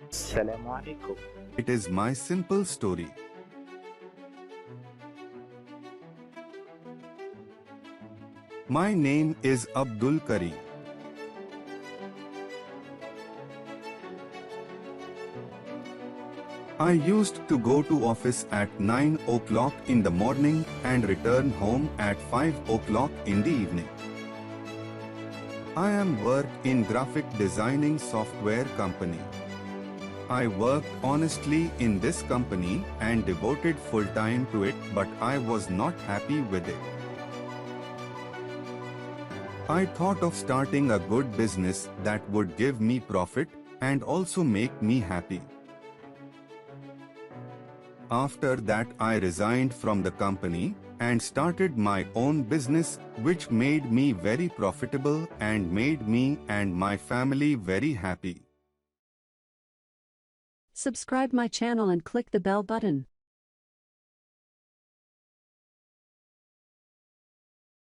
Assalamu alaikum. It is my simple story. My name is Abdul Karim. I used to go to office at 9 o'clock in the morning and return home at 5 o'clock in the evening. I am work in graphic designing software company. I worked honestly in this company and devoted full time to it, but I was not happy with it. I thought of starting a good business that would give me profit and also make me happy. After that, I resigned from the company and started my own business, which made me very profitable and made me and my family very happy. Subscribe my channel and click the bell button.